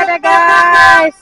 deh guys.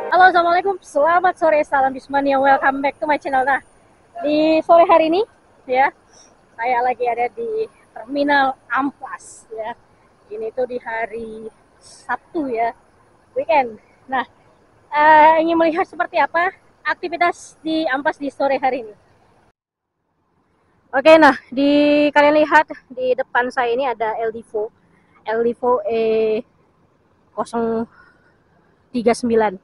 Halo, assalamualaikum, selamat sore, salam Bismania, welcome back to my channel. Nah, di sore hari ini ya, saya lagi ada di Terminal Amplas ya. Ini tuh di hari Sabtu ya, weekend. Nah, ingin melihat seperti apa aktivitas di Amplas di sore hari ini. Oke, nah kalian lihat di depan saya ini ada LDVO E039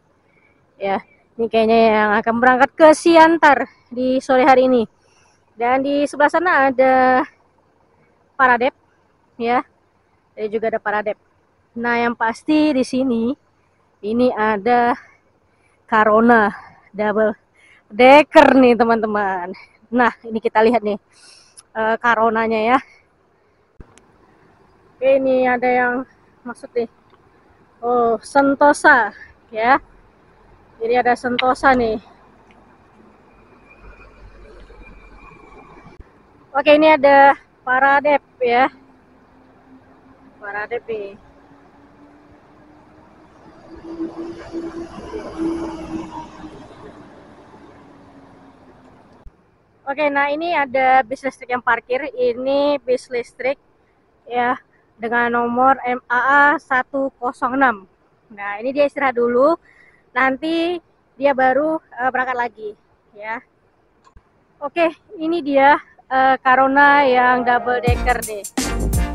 ya. Ini kayaknya yang akan berangkat ke Siantar di sore hari ini. Dan di sebelah sana ada Paradep ya. Dan juga ada Paradep. Nah, yang pasti di sini ini ada Carona double decker nih teman-teman. Nah, ini kita lihat nih Caronanya ya. Oke, ini ada yang masuk nih. Oh, Sentosa ya. Jadi ada Sentosa nih. Oke, ini ada Paradep ya. Paradep nih. Oke, nah ini ada bis listrik yang parkir. Ini bis listrik ya dengan nomor MAA 106. Nah, ini dia istirahat dulu. Nanti dia baru berangkat lagi ya. Oke, ini dia Carona yang double decker nih.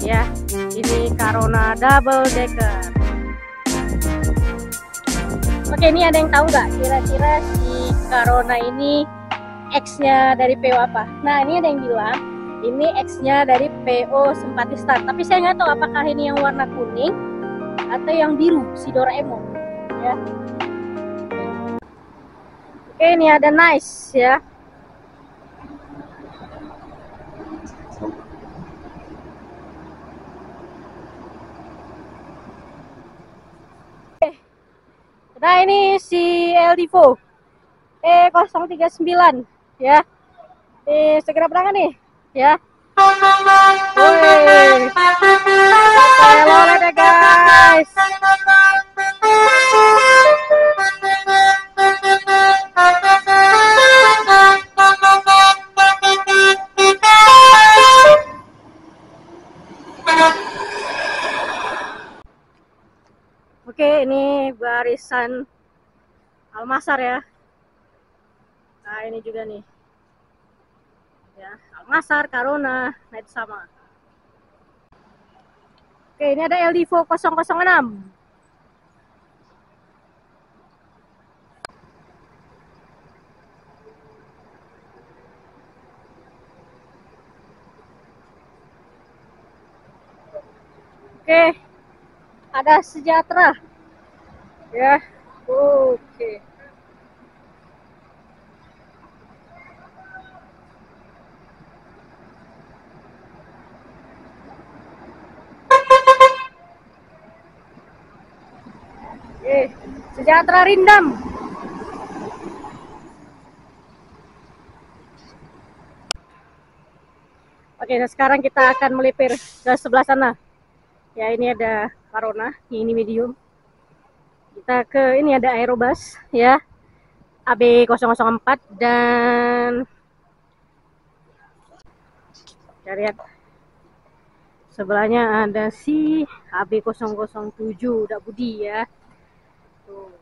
Ya, ini Carona double decker. Oke, ini ada yang tahu nggak kira-kira si Carona ini X-nya dari PO apa? Nah, ini ada yang bilang ini X-nya dari PO Simpatistan. Tapi saya nggak tahu apakah ini yang warna kuning atau yang biru, si Doraemon. Ya. Oke, ini ada Nice ya. Nah, ini si LDVO E039 ya. Segera berangkat nih ya. Woi. Halo deh guys. Oke, ini barisan Almasar ya. Nah, ini juga nih. Ya, Almasar, Carona, nah itu sama. Oke, ini ada LDVO 006. Oke, ada Sejahtera ya. Oke. Sejahtera Rindam. Oke, nah sekarang kita akan melipir ke sebelah sana. Ya, ini ada Carona, ini medium. Kita ke ini ada Aerobus ya. AB004 dan kita lihat sebelahnya ada si AB007 udah Budi ya. Tuh.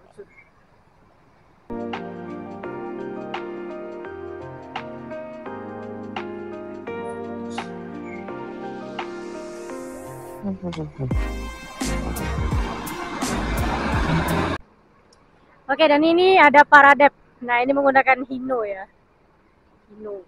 Oke, dan ini ada Paradep. Nah, ini menggunakan Hino ya. Hino.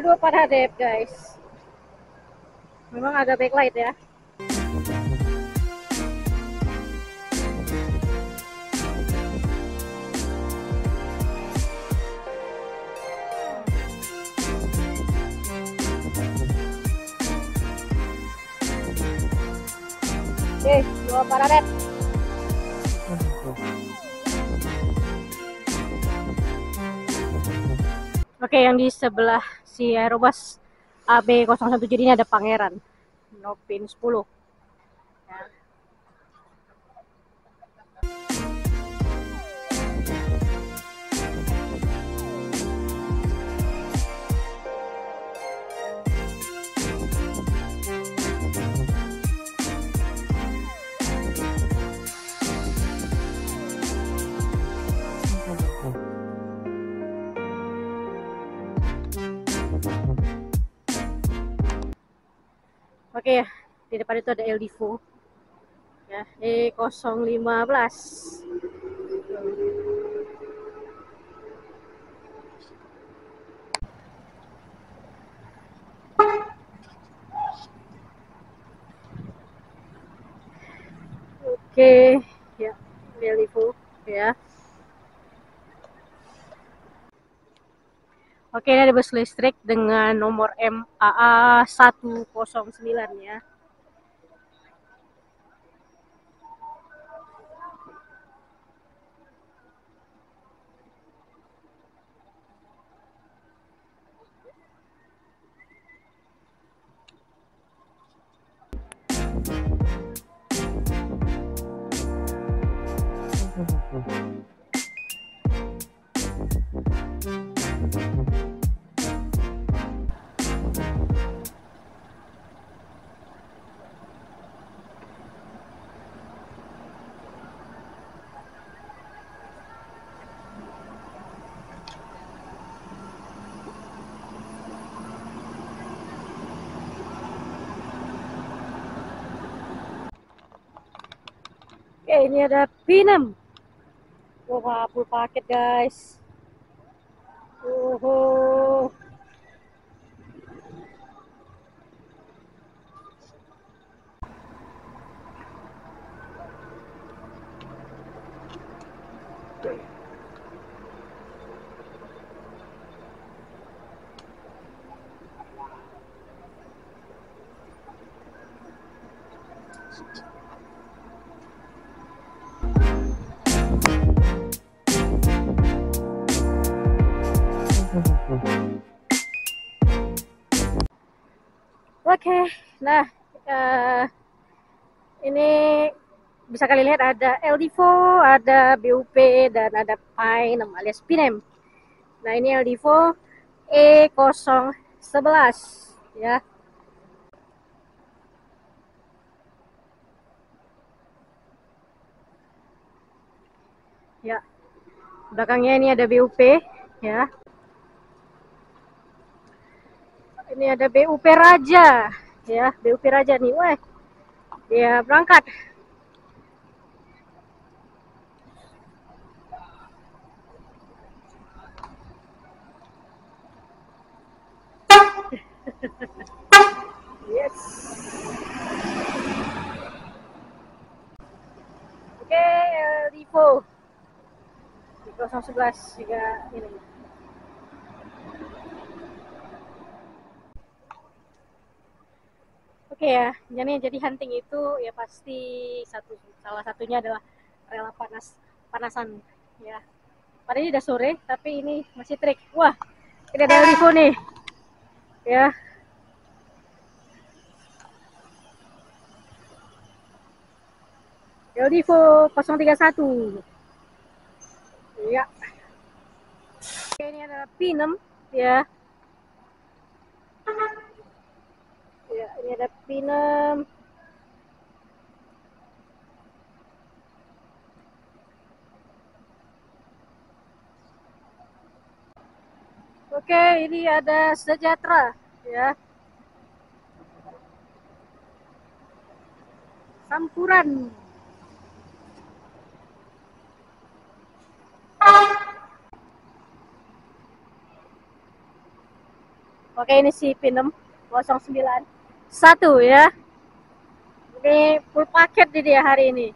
dua Paradep guys. Memang agak backlight ya. Oke, dua Paradep. Oke, yang di sebelah si Aerobus AB017 ini ada Pangeran Nopin 10 ya. Oke ya, di depan itu ada Eldivo ya, E015. Oke ya, Eldivo ya. Oke, ini ada bus listrik dengan nomor MAA 109 ya. Oke, ini ada P6. Wah, full paket guys. Oke, nah ini bisa kalian lihat ada Eldivo, ada BUP, dan ada Pine alias Pinem. Nah ini Eldivo E011 ya. Ya, belakangnya ini ada BUP ya. Ini ada BUP Raja ya, BUP Raja nih, wah dia berangkat. Yes. Oke, Eldivo 011 juga ini. Oke ya, jadi hunting itu ya pasti salah satunya adalah rela panasan ya. Padahal ini udah sore, tapi ini masih trik. Wah, ini ada Eldivo nih ya. Eldivo 031 ya. Oke, ini ada P6 ya. Ya, ini ada P6. Oke, ini ada Sejahtera ya. Sampuran. Oke, ini si Pinem 091 ya. Ini full paket di dia hari ini.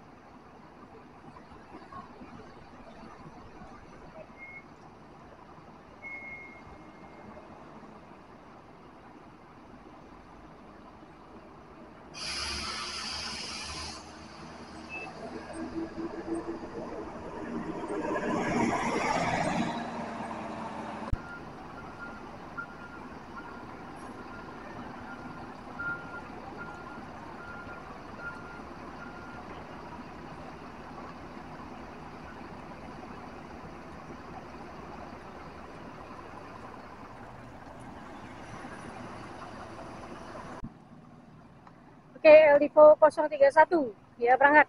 Oke, Livo 031 ya, berangkat.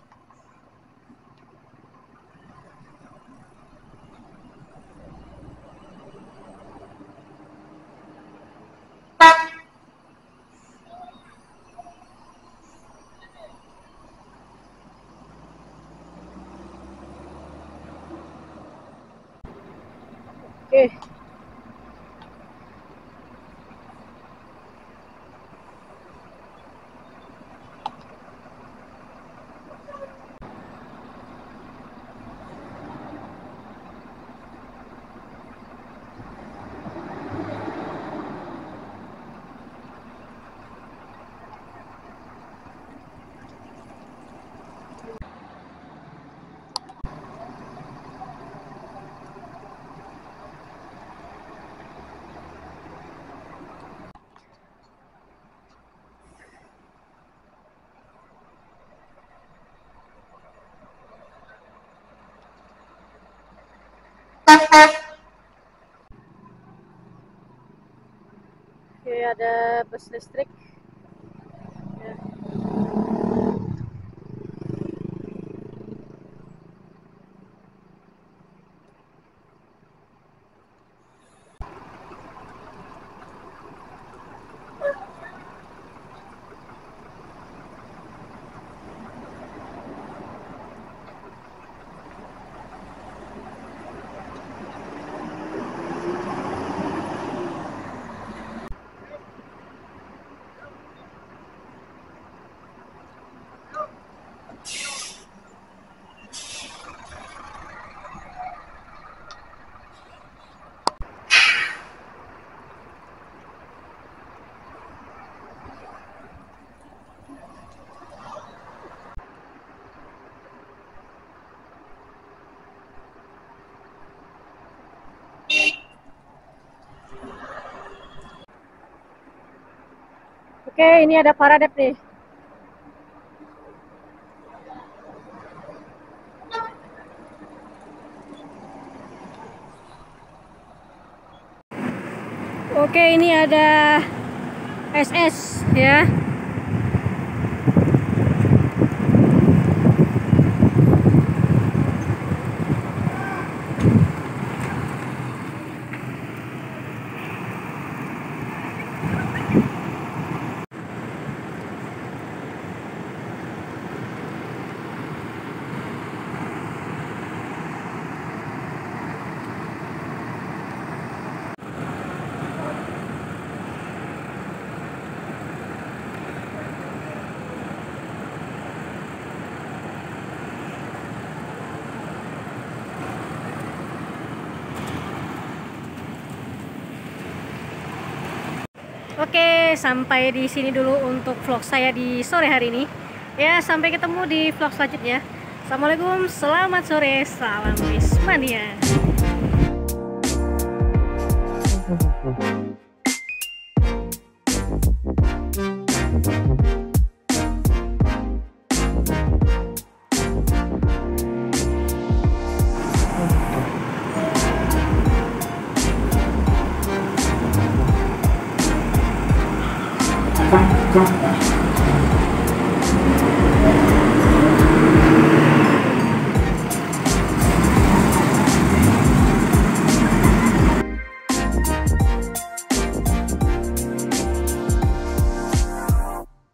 Oke. Oke, ada bus listrik. Ya. Oke, ini ada Paradep nih. Oke, ini ada SS ya. Oke, sampai di sini dulu untuk vlog saya di sore hari ini. Ya, sampai ketemu di vlog selanjutnya. Assalamualaikum, selamat sore, salam Wismania. Thank you.